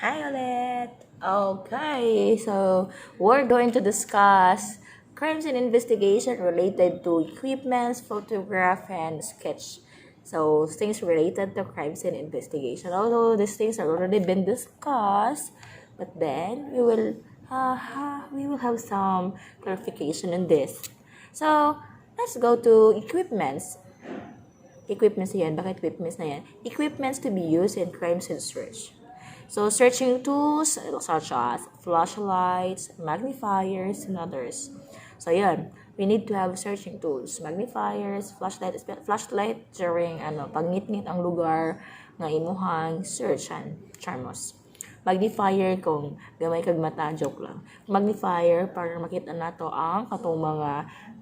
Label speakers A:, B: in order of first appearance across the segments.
A: Hi ulit! Okay, so we're going to discuss crimes and investigation related to equipments, photograph, and sketch. So things related to crimes and investigation. Although these things have already been discussed, but then we will have some clarification on this. So let's go to equipments. Equipments yan. Bakit equipments na yan? Equipments to be used in crimes and search. So, searching tools such as flashlights, magnifiers, and others. So, yan. We need to have searching tools. Magnifiers, flashlight during pagngit-ngit ang lugar nga imuhang searchan. Charmos. Magnifier kung gamay kag mata, joke lang. Magnifier para makita nato ang katong mga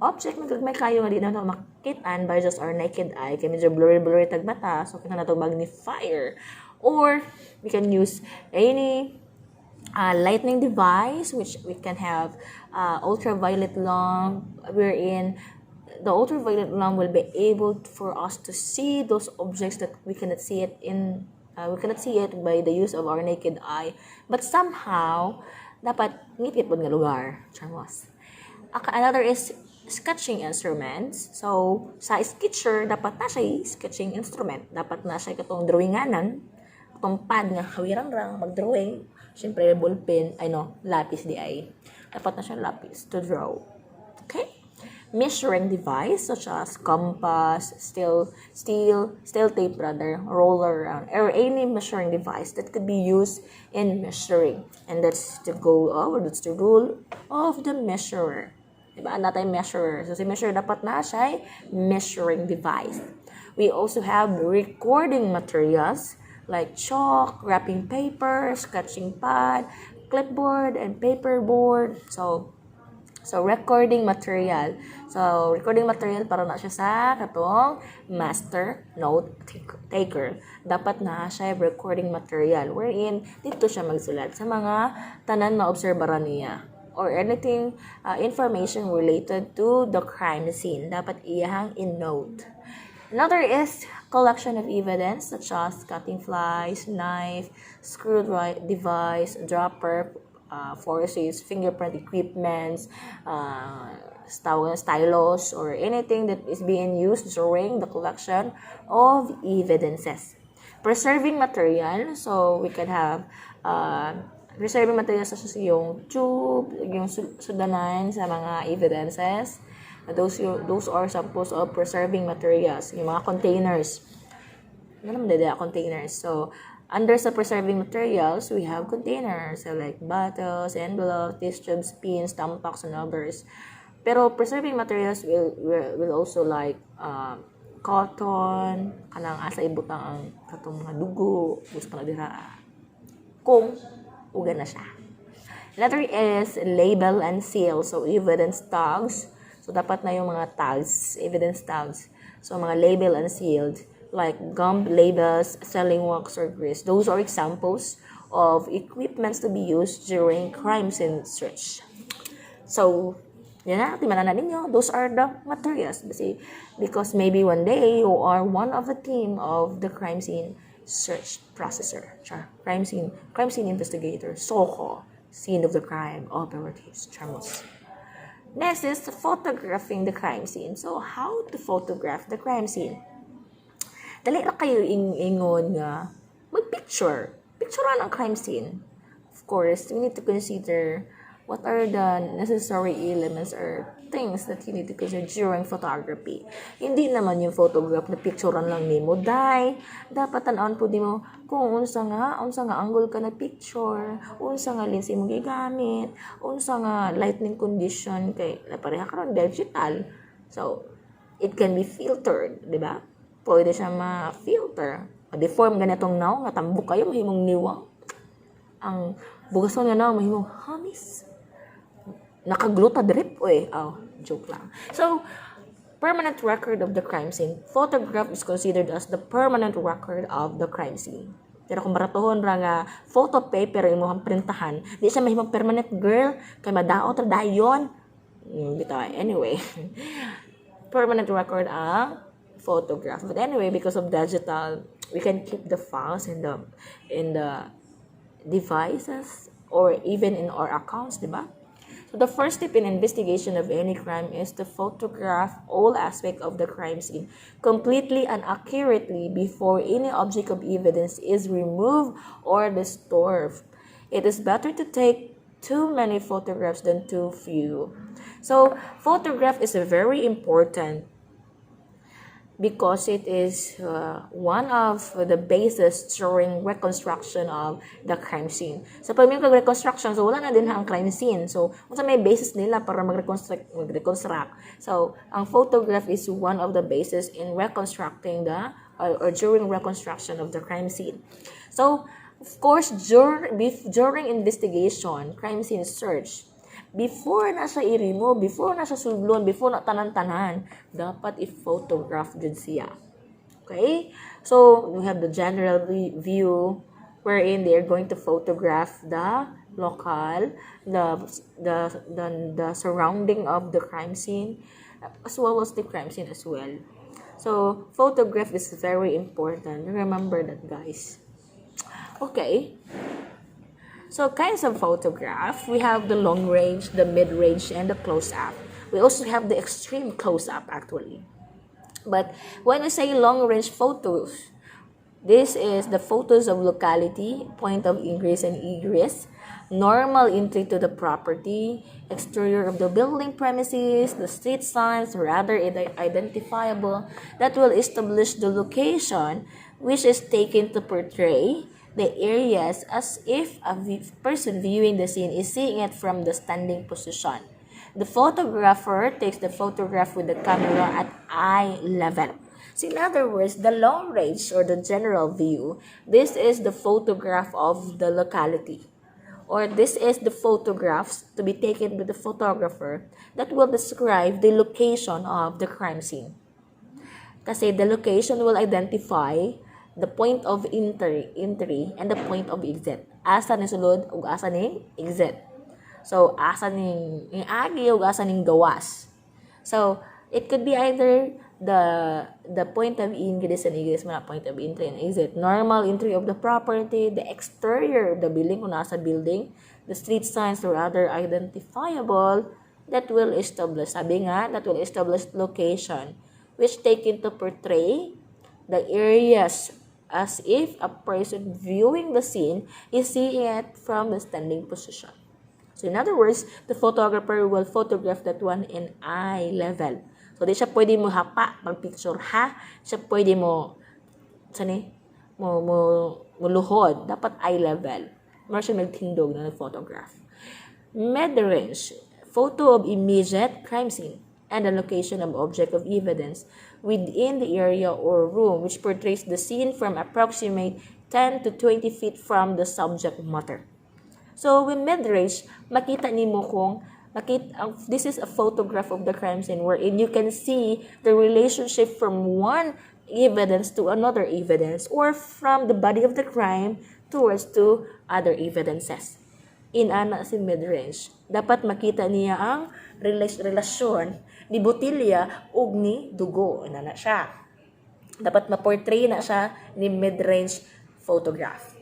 A: object may kayo nga di nato makitaan by just our naked eye kay medyo blurry tag mata, so kita nato magnifier. Or we can use any lightning device which we can have ultraviolet lamp wherein the ultraviolet lamp will be able for us to see those objects that we cannot see it by the use of our naked eye, but somehow dapat ngit-ngit nga lugar. Charmos. Another is sketching instruments. So, sa sketcher, dapat na siya sketching instrument. Dapat na siya katong drawinganan. Katong pad nga hawirang mag-drawing. Siyempre, ballpen, lapis di ay. Dapat na siya lapis to draw. Okay? Measuring device such as compass, steel tape roller, or any measuring device that could be used in measuring. And that's the rule of the measurer. Diba? Natay measurer. So, si measurer dapat na siya measuring device. We also have recording materials like chalk, wrapping paper, sketching pad, clipboard, and paperboard. So, recording material. So, recording material para na siya sa katong master note taker. Dapat na siya recording material wherein dito siya magsulat sa mga tanan na obserbaran niya or anything information related to the crime scene. Dapat iyahang in-note. Another is collection of evidence such as cutting flies, knife, screw device, dropper, forceps, fingerprint equipments, stylus, or anything that is being used during the collection of evidences. Preserving material, so we can have preserving material such as yung tube, yung sudanan sa mga evidences. Those are samples of preserving materials, yung mga containers. Ano naman containers? So, under sa preserving materials, we have containers, so like bottles, envelopes, test tubes, pins, tampons, and others. Pero preserving materials will also like cotton, kanang asa ibutang ang katong mga dugo, gusto na dira kung uga na siya. Another is label and seal, so evidence tags. So dapat na yung mga tags, evidence tags. So mga label and sealed, like gum labels, selling wax, or grease. Those are examples of equipments to be used during crime scene search. So, yan na, timanan ninyo. Those are the materials. Because maybe one day you are one of the team of the crime scene search processor. Crime scene investigator. SOCO, scene of the crime operatives. Charmos. Next is photographing the crime scene. So, how to photograph the crime scene? Dali na kayo ingon nga mag-picture. Picturean ang crime scene. Of course, we need to consider what are the necessary elements or things that you need to consider during photography. Hindi naman yung photograph na picturean lang nimo. Dapat tan-aon po di mo kung unsa nga angle ka na picture, unsa nga lens mo gigamit, unsa nga lighting condition kay pareha karon digital. So, it can be filtered, di ba? Pwede siya ma-filter. Ma-deform ganitong naw nga tambok kayo mahimong niwang. Ang bugason nga naw mahimong hamis. Nakagluta drip joke lang. So, permanent record of the crime scene. Photograph is considered as the permanent record of the crime scene. Pero kung baratohon ra nga photo paper imong printahan, di siya mahimong permanent, girl, kay madaot ra dayon. Bitaw anyway. Permanent record ang photograph. But anyway, because of digital, we can keep the files in the devices or even in our accounts, di ba? So the first step in investigation of any crime is to photograph all aspects of the crime scene completely and accurately before any object of evidence is removed or disturbed. It is better to take too many photographs than too few. So photograph is very important because it is one of the basis during reconstruction of the crime scene. So, pag may reconstruction, so wala na din ang crime scene. So, unsa may basis nila para mag-reconstruct. So, ang photograph is one of the basis in reconstructing the, or during reconstruction of the crime scene. So, of course, during investigation, crime scene search, before na siya i-remove, before na siya sudlon, before na tanan-tanan, dapat i-photograph din siya. Okay? So, we have the general view wherein they are going to photograph the local, the surrounding of the crime scene, as well as the crime scene as well. So, photograph is very important. Remember that, guys. Okay. So, kinds of photograph, we have the long range, the mid-range, and the close-up. We also have the extreme close-up, actually. But when we say long-range photos, this is the photos of locality, point of ingress and egress, normal entry to the property, exterior of the building premises, the street signs, rather identifiable, that will establish the location, which is taken to portray the areas as if a person viewing the scene is seeing it from the standing position. The photographer takes the photograph with the camera at eye level. So in other words, the long range or the general view, this is the photograph of the locality. Or this is the photographs to be taken with the photographer that will describe the location of the crime scene. Kasi the location will identify the point of entry and the point of exit. Asa ni sulod ug asa ni exit. So, asa ning agi ug asa ning gawas. So, it could be either the point of ingress and egress, point of entry and exit, normal entry of the property, the exterior of the building, kung nasa building, the street signs or other identifiable that will establish, sabi nga, that will establish location, which taken to portray the areas as if a person viewing the scene is seeing it from the standing position. So in other words, the photographer will photograph that one in eye level. So di siya pwede mo hapa pag picture ha, siya pwede mo luhod, dapat eye level. Mara siya nagtindog na photograph. Mid-range, photo of immediate crime scene and the location of object of evidence within the area or room which portrays the scene from approximate 10 to 20 feet from the subject matter. So, with mid-range, makita nimo kung this is a photograph of the crime scene wherein you can see the relationship from one evidence to another evidence or from the body of the crime towards to other evidences. In ana si mid-range, dapat makita niya ang relasyon ni botilya ug ni dugo. Ina na siya. Dapat ma-portray na siya ni mid-range photograph.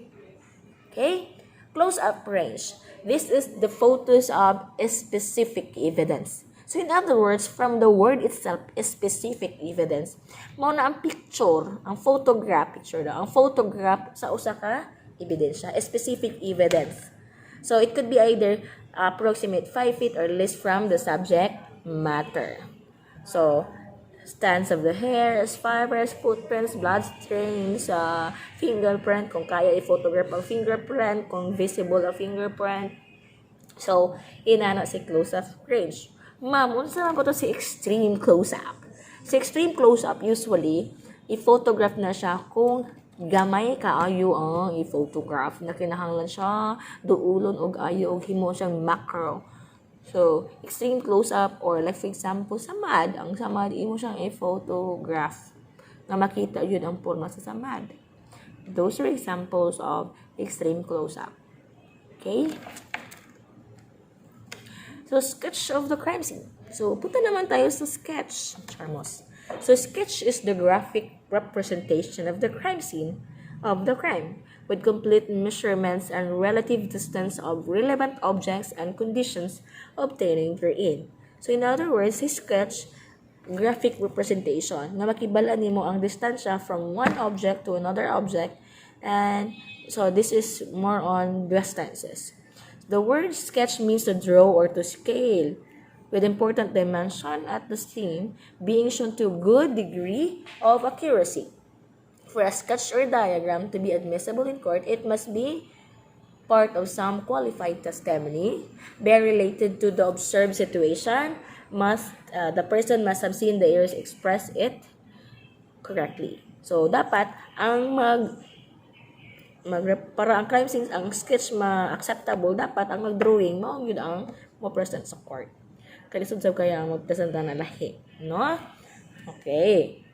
A: Okay? Close-up range. This is the photos of specific evidence. So in other words, from the word itself, specific evidence, mao na ang picture, ang photograph, ang photograph sa usa ka ebidensya, specific evidence. So it could be either approximate 5 feet or less from the subject matter. So, stands of the hair, fibers, footprints, blood stains, fingerprint, kung kaya i-photograph ang fingerprint, kung visible ang fingerprint. So, inana si close-up range. Ma'am, unsa man po to si extreme close-up? Si extreme close-up, usually, i-photograph na siya kung gamay kaayo ang i-photograph na kinahanglan siya duulon og ayo og himo siyang macro. So, extreme close-up or like for example, samad. Ang samad, imo siyang i-photograph na makita yun ang porma sa samad. Those are examples of extreme close-up. Okay? So, sketch of the crime scene. So, punta naman tayo sa sketch, Charmos. So, sketch is the graphic representation of the crime scene of the crime. with complete measurements and relative distance of relevant objects and conditions obtaining therein. So in other words, his sketch graphic representation na makibalaan nimo ang distansya from one object to another object, and so this is more on distances. The word sketch means to draw or to scale with important dimension at the scene being shown to good degree of accuracy. For a sketch or diagram to be admissible in court, it must be part of some qualified testimony, be related to the observed situation, the person must have seen the errors express it correctly. So, dapat, para ang crime scenes, ang sketch ma-acceptable, dapat ang mag-drawing, mao yun ang mo-present sa court. Kalisod sa kaya mag-presenta na lahi. No? Okay.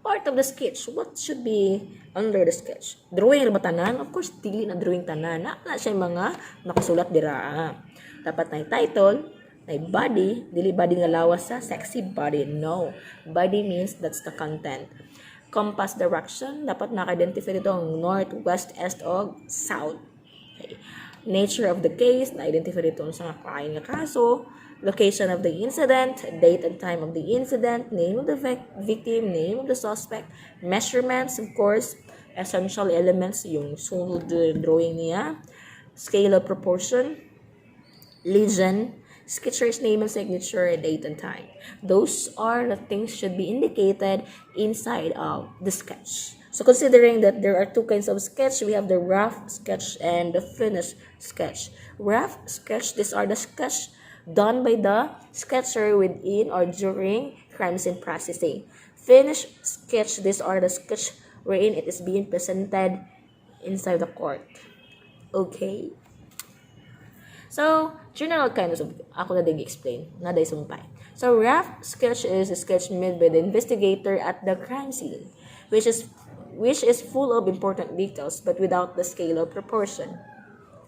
A: Part of the sketch, what should be under the sketch? Drawing ba tanan? Of course, dili na drawing tanan. Na siya mga nakasulat dira. Dapat na title, na body, dili body nga lawas sa sexy body. No. Body means that's the content. Compass direction, dapat naka-identify dito ang north, west, east, o south. Okay. Nature of the case, na-identify dito sa nga kain nga kaso. Location of the incident, date and time of the incident, name of the victim, name of the suspect, measurements, of course, essential elements, yung sunod drawing niya, scale of proportion, legend, sketcher's name and signature, date and time. Those are the things should be indicated inside of the sketch. So considering that there are two kinds of sketch, we have the rough sketch and the finished sketch. Rough sketch, these are the sketch done by the sketcher within or during crime scene processing. Finished sketch, these are the sketch wherein it is being presented inside the court. Okay? So, general kinds of, ako na explain, na day sumpay. So, rough sketch is a sketch made by the investigator at the crime scene, which is full of important details but without the scale or proportion.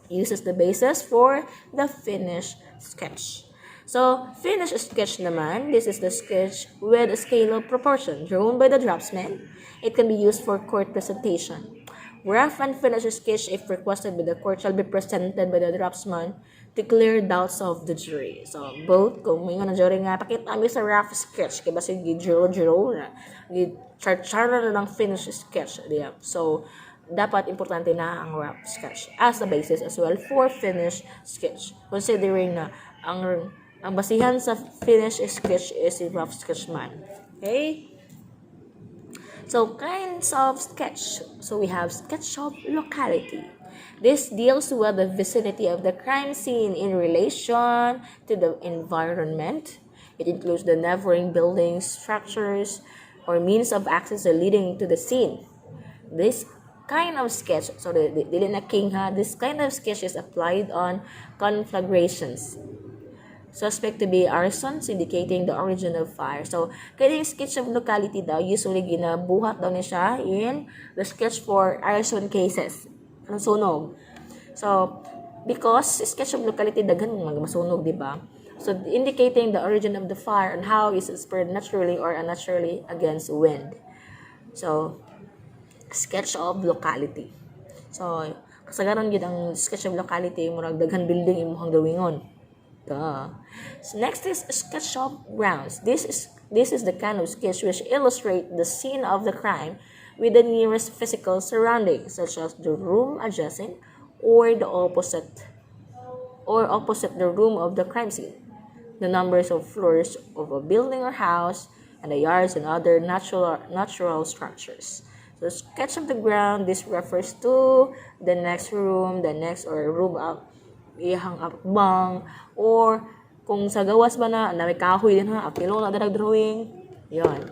A: Uses the basis for the finished sketch. So, finished sketch naman, this is the sketch with a scale of proportion drawn by the draftsman. It can be used for court presentation. Rough and finished sketch, if requested by the court, shall be presented by the draftsman to clear doubts of the jury. So, both, kung may nga na jury nga, pakita kami sa rough sketch, kaya basta gijiro-jiro na, gicharchara na ng finished sketch. Yeah. So, dapat importante na ang rough sketch as a basis as well for finished sketch. Considering na ang basihan sa finished sketch is a rough sketch man. Okay? So, kinds of sketch. So, we have sketch of locality. This deals with the vicinity of the crime scene in relation to the environment. It includes the neighboring buildings, structures, or means of access leading to the scene. This kind of sketch, so dili na king ha, this kind of sketch is applied on conflagrations. Suspect to be arsons, indicating the origin of fire. So, kaya yung sketch of locality daw, usually ginabuhat daw niya siya in the sketch for arson cases. Ang sunog. So, because sketch of locality daghan magmasunog, di ba? So, indicating the origin of the fire and how is it spread naturally or unnaturally against wind. So, sketch of locality. So, kasagaran yun ang sketch of locality, murag daghan building imuhang gawingon. So, next is sketch of grounds. This is the kind of sketch which illustrate the scene of the crime with the nearest physical surroundings, such as the room adjacent or opposite the room of the crime scene, the numbers of floors of a building or house, and the yards and other natural structures. So, sketch of the ground, this refers to the next room, or room up, ihang akbang, or kung sa gawas ba na may kahoy din ha, apilo na drawing, yon.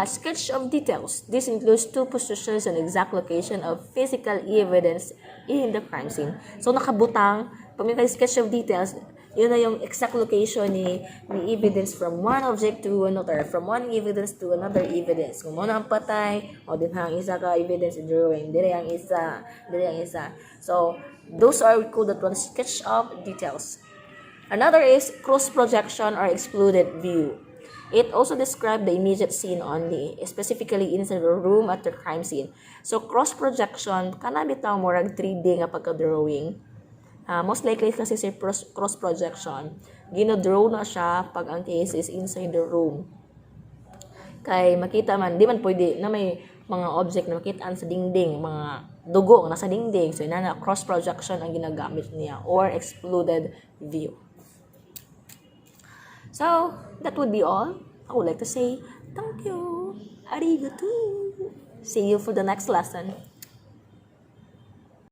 A: Sketch of details. This includes two positions and exact location of physical evidence in the crime scene. So, nakabutang, pag may sketch of details, yun na yung exact location ni evidence from one object to another, from one evidence to another evidence. Kung muna ang patay, o din hang isa ka evidence in drawing, dire ang isa. So, those are called that one sketch of details. Another is cross projection or excluded view. It also described the immediate scene only, specifically inside the room at the crime scene. So cross projection kana bitaw murag 3D nga pagka-drawing. Most likely kasi si cross projection, gino-draw na siya pag ang case is inside the room. Kay makita man, di man pwede na may mga object na makitaan sa dingding, mga dugo nasa dingding. So na cross projection ang ginagamit niya or excluded view. So, that would be all. I would like to say thank you. Arigato. See you for the next lesson.